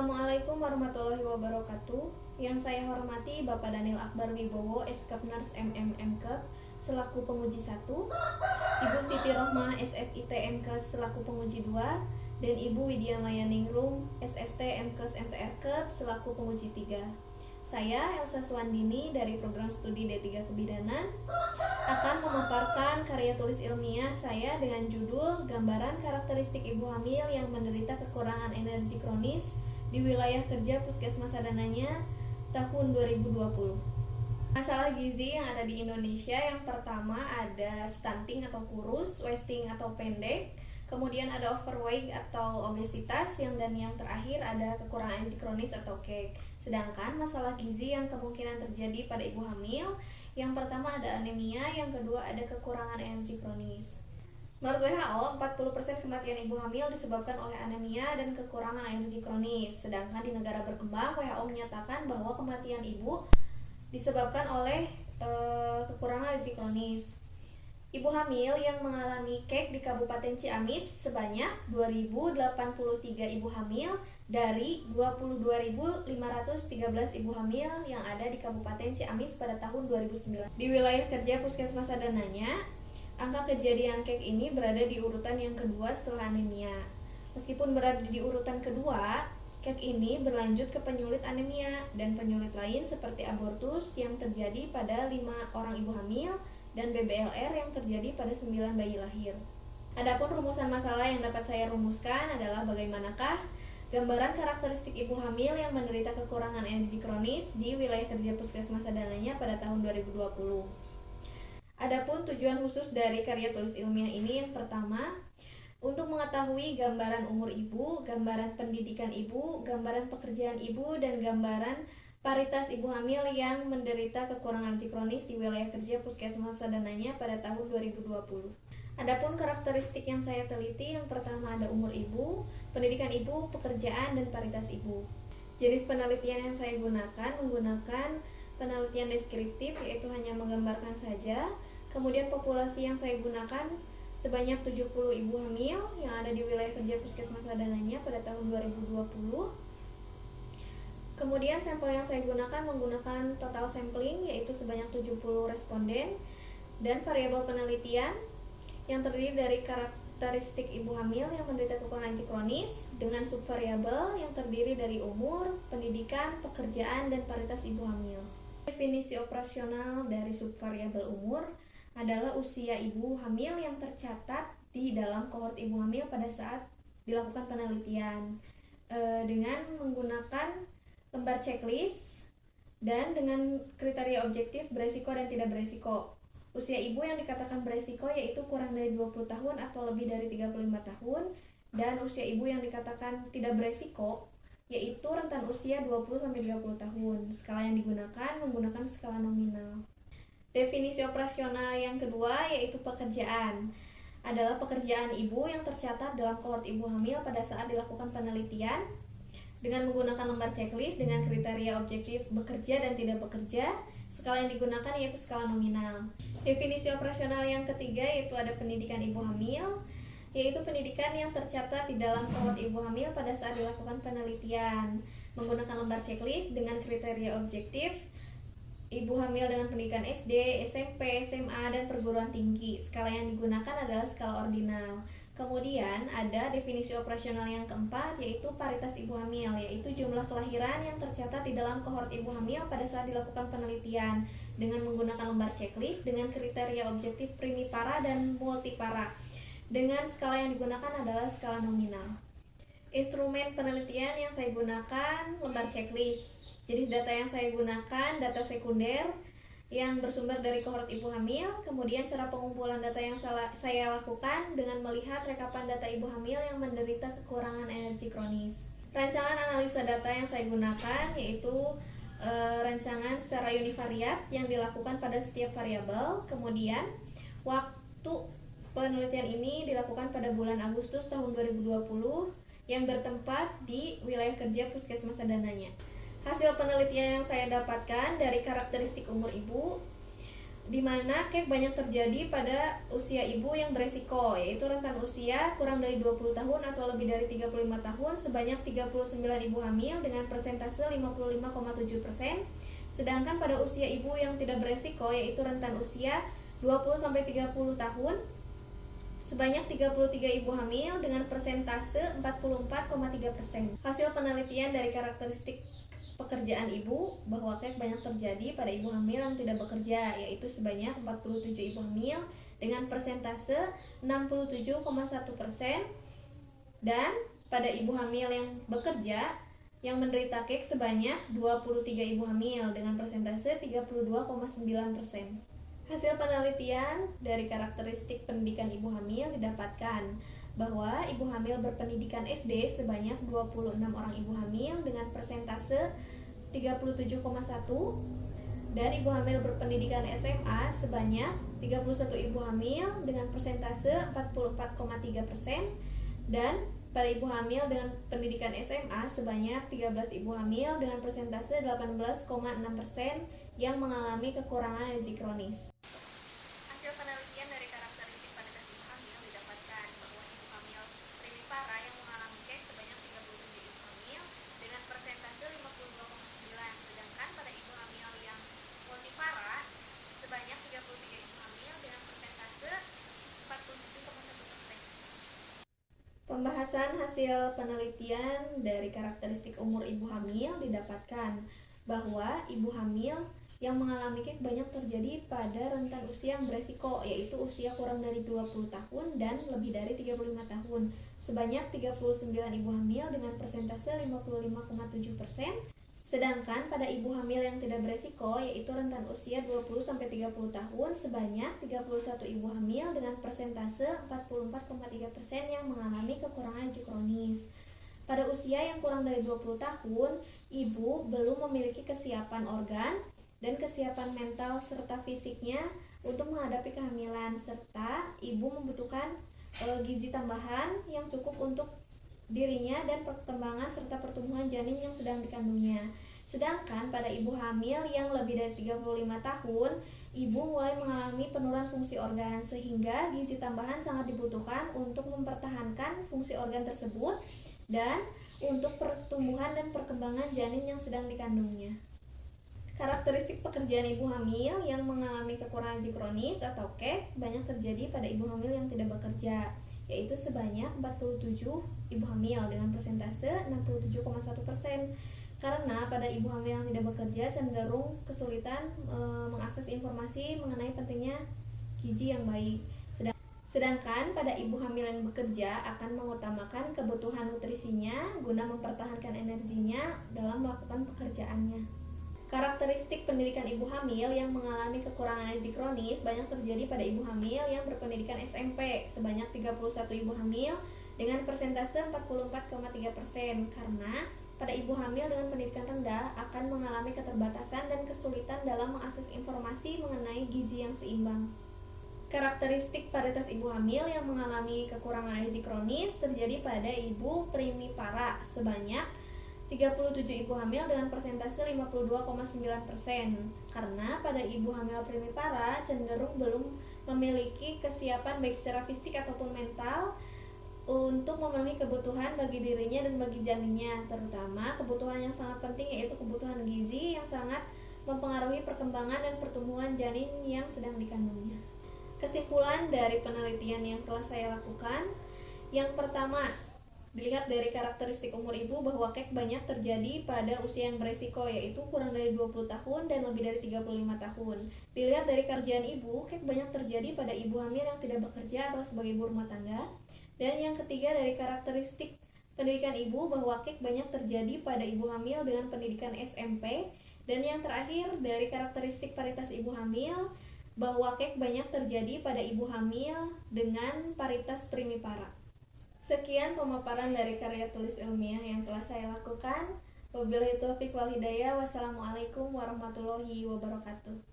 Assalamualaikum warahmatullahi wabarakatuh. Yang saya hormati Bapak Daniel Akbar Wibowo, SKAP Nurse MMMKEP selaku penguji 1, Ibu Siti Rohmah SSIT MKes selaku penguji 2, dan Ibu Widya Maya Ningrum SST MKes MTRKEP selaku penguji 3. Saya Elsa Suwandini dari program studi D3 Kebidanan akan memaparkan karya tulis ilmiah saya dengan judul Gambaran Karakteristik Ibu Hamil yang Menderita Kekurangan Energi Kronis di Wilayah Kerja Puskesmas Sadananya tahun 2020. Masalah gizi yang ada di Indonesia, yang pertama ada stunting atau kurus, wasting atau pendek, kemudian ada overweight atau obesitas, dan yang terakhir ada kekurangan energi kronis atau KEK. Sedangkan masalah gizi yang kemungkinan terjadi pada ibu hamil, yang pertama ada anemia, yang kedua ada kekurangan energi kronis. Menurut WHO, 40% kematian ibu hamil disebabkan oleh anemia dan kekurangan energi kronis. Sedangkan di negara berkembang, WHO menyatakan bahwa kematian ibu disebabkan oleh kekurangan energi kronis. Ibu hamil yang mengalami KEK di Kabupaten Ciamis sebanyak 2.083 ibu hamil dari 22.513 ibu hamil yang ada di Kabupaten Ciamis pada tahun 2009. Di wilayah kerja Puskesmas Sadananya, angka kejadian KEK ini berada di urutan yang kedua setelah anemia. Meskipun berada di urutan kedua, KEK ini berlanjut ke penyulit anemia dan penyulit lain seperti abortus yang terjadi pada 5 orang ibu hamil dan BBLR yang terjadi pada 9 bayi lahir. Adapun rumusan masalah yang dapat saya rumuskan adalah bagaimanakah gambaran karakteristik ibu hamil yang menderita kekurangan energi kronis di wilayah kerja Puskesmas Sadananya pada tahun 2020. Adapun tujuan khusus dari karya tulis ilmiah ini, yang pertama, untuk mengetahui gambaran umur ibu, gambaran pendidikan ibu, gambaran pekerjaan ibu, dan gambaran paritas ibu hamil yang menderita kekurangan energi kronis di wilayah kerja Puskesmas Sadananya pada tahun 2020. Adapun karakteristik yang saya teliti, yang pertama ada umur ibu, pendidikan ibu, pekerjaan, dan paritas ibu. Jenis penelitian yang saya gunakan menggunakan penelitian deskriptif, yaitu hanya menggambarkan saja. Kemudian populasi yang saya gunakan sebanyak 70 ibu hamil yang ada di wilayah kerja Puskesmas Sadananya pada tahun 2020. Kemudian sampel yang saya gunakan menggunakan total sampling, yaitu sebanyak 70 responden, dan variabel penelitian yang terdiri dari karakteristik ibu hamil yang menderita kekurangan energi kronis dengan subvariabel yang terdiri dari umur, pendidikan, pekerjaan, dan paritas ibu hamil. Definisi operasional dari subvariabel umur adalah usia ibu hamil yang tercatat di dalam kohort ibu hamil pada saat dilakukan penelitian dengan menggunakan lembar checklist dan dengan kriteria objektif beresiko dan tidak beresiko. Usia ibu yang dikatakan beresiko yaitu kurang dari 20 tahun atau lebih dari 35 tahun, dan usia ibu yang dikatakan tidak beresiko yaitu rentan usia 20-30 tahun. Skala yang digunakan menggunakan skala nominal. Definisi operasional yang kedua yaitu pekerjaan. Adalah pekerjaan ibu yang tercatat dalam kohort ibu hamil pada saat dilakukan penelitian dengan menggunakan lembar checklist dengan kriteria objektif bekerja dan tidak bekerja. Skala yang digunakan yaitu skala nominal. Definisi operasional yang ketiga yaitu ada pendidikan ibu hamil, yaitu pendidikan yang tercatat di dalam kohort ibu hamil pada saat dilakukan penelitian menggunakan lembar checklist dengan kriteria objektif ibu hamil dengan pendidikan SD, SMP, SMA, dan perguruan tinggi. Skala yang digunakan adalah skala ordinal. Kemudian ada definisi operasional yang keempat yaitu paritas ibu hamil, yaitu jumlah kelahiran yang tercatat di dalam kohort ibu hamil pada saat dilakukan penelitian dengan menggunakan lembar checklist dengan kriteria objektif primipara dan multipara. Dengan skala yang digunakan adalah skala nominal. Instrumen penelitian yang saya gunakan lembar checklist. Jadi data yang saya gunakan data sekunder yang bersumber dari kohort ibu hamil. Kemudian cara pengumpulan data yang saya lakukan dengan melihat rekapan data ibu hamil yang menderita kekurangan energi kronis. Rancangan analisa data yang saya gunakan yaitu rancangan secara univariat yang dilakukan pada setiap variabel. Kemudian waktu penelitian ini dilakukan pada bulan Agustus tahun 2020 yang bertempat di wilayah kerja Puskesmas Sadananya. Hasil penelitian yang saya dapatkan dari karakteristik umur ibu, di mana kek banyak terjadi pada usia ibu yang beresiko, yaitu rentan usia kurang dari 20 tahun atau lebih dari 35 tahun sebanyak 39 ibu hamil dengan persentase 55,7%. Sedangkan pada usia ibu yang tidak beresiko, yaitu rentan usia 20-30 tahun sebanyak 33 ibu hamil dengan persentase 44,3%. Hasil penelitian dari karakteristik pekerjaan ibu bahwa kek banyak terjadi pada ibu hamil yang tidak bekerja, yaitu sebanyak 47 ibu hamil dengan persentase 67,1%, dan pada ibu hamil yang bekerja yang menderita kek sebanyak 23 ibu hamil dengan persentase 32,9%. Hasil penelitian dari karakteristik pendidikan ibu hamil didapatkan bahwa ibu hamil berpendidikan SD sebanyak 26 orang ibu hamil dengan persentase 37,1, dan ibu hamil berpendidikan SMA sebanyak 31 ibu hamil dengan persentase 44,3%, dan pada ibu hamil dengan pendidikan SMA sebanyak 13 ibu hamil dengan persentase 18,6% yang mengalami kekurangan energi kronis. Hasil penelitian dari karakteristik pada ibu hamil didapatkan bahwa ibu hamil primipara yang mengalami kek sebanyak 37 ibu hamil dengan persentase 52,9, sedangkan pada ibu hamil yang multipara sebanyak 33 ibu hamil dengan persentase 47,1%. Pembahasan hasil penelitian dari karakteristik umur ibu hamil didapatkan bahwa ibu hamil yang mengalami kek banyak terjadi pada rentan usia yang beresiko, yaitu usia kurang dari 20 tahun dan lebih dari 35 tahun sebanyak 39 ibu hamil dengan persentase 55,7%. Sedangkan pada ibu hamil yang tidak beresiko, yaitu rentan usia 20-30 tahun sebanyak 31 ibu hamil dengan persentase 44,3% yang mengalami kekurangan energi kronis. Pada usia yang kurang dari 20 tahun, ibu belum memiliki kesiapan organ dan kesiapan mental serta fisiknya untuk menghadapi kehamilan, serta ibu membutuhkan gizi tambahan yang cukup untuk dirinya dan perkembangan serta pertumbuhan janin yang sedang dikandungnya. Sedangkan pada ibu hamil yang lebih dari 35 tahun, ibu mulai mengalami penurunan fungsi organ sehingga gizi tambahan sangat dibutuhkan untuk mempertahankan fungsi organ tersebut dan untuk pertumbuhan dan perkembangan janin yang sedang dikandungnya. Karakteristik pekerjaan ibu hamil yang mengalami kekurangan energi kronis atau kek banyak terjadi pada ibu hamil yang tidak bekerja, yaitu sebanyak 47 ibu hamil dengan persentase 67,1%. Karena pada ibu hamil yang tidak bekerja cenderung kesulitan mengakses informasi mengenai pentingnya gizi yang baik. Sedangkan pada ibu hamil yang bekerja akan mengutamakan kebutuhan nutrisinya guna mempertahankan energinya dalam melakukan pekerjaannya. Karakteristik pendidikan ibu hamil yang mengalami kekurangan energi kronis banyak terjadi pada ibu hamil yang berpendidikan SMP sebanyak 31 ibu hamil dengan persentase 44,3%, karena pada ibu hamil dengan pendidikan rendah akan mengalami keterbatasan dan kesulitan dalam mengakses informasi mengenai gizi yang seimbang. Karakteristik paritas ibu hamil yang mengalami kekurangan energi kronis terjadi pada ibu primipara sebanyak 37 ibu hamil dengan persentase 52,9%, karena pada ibu hamil primipara cenderung belum memiliki kesiapan baik secara fisik ataupun mental untuk memenuhi kebutuhan bagi dirinya dan bagi janinnya, terutama kebutuhan yang sangat penting yaitu kebutuhan gizi yang sangat mempengaruhi perkembangan dan pertumbuhan janin yang sedang dikandungnya. Kesimpulan dari penelitian yang telah saya lakukan, yang pertama, dilihat dari karakteristik umur ibu bahwa kek banyak terjadi pada usia yang beresiko, yaitu kurang dari 20 tahun dan lebih dari 35 tahun. Dilihat dari kerjaan ibu, kek banyak terjadi pada ibu hamil yang tidak bekerja atau sebagai ibu rumah tangga. Dan yang ketiga dari karakteristik pendidikan ibu bahwa kek banyak terjadi pada ibu hamil dengan pendidikan SMP. Dan yang terakhir dari karakteristik paritas ibu hamil bahwa kek banyak terjadi pada ibu hamil dengan paritas primipara. Sekian pemaparan dari karya tulis ilmiah yang telah saya lakukan. Wabillahi taufiq wal hidayah. Wassalamualaikum warahmatullahi wabarakatuh.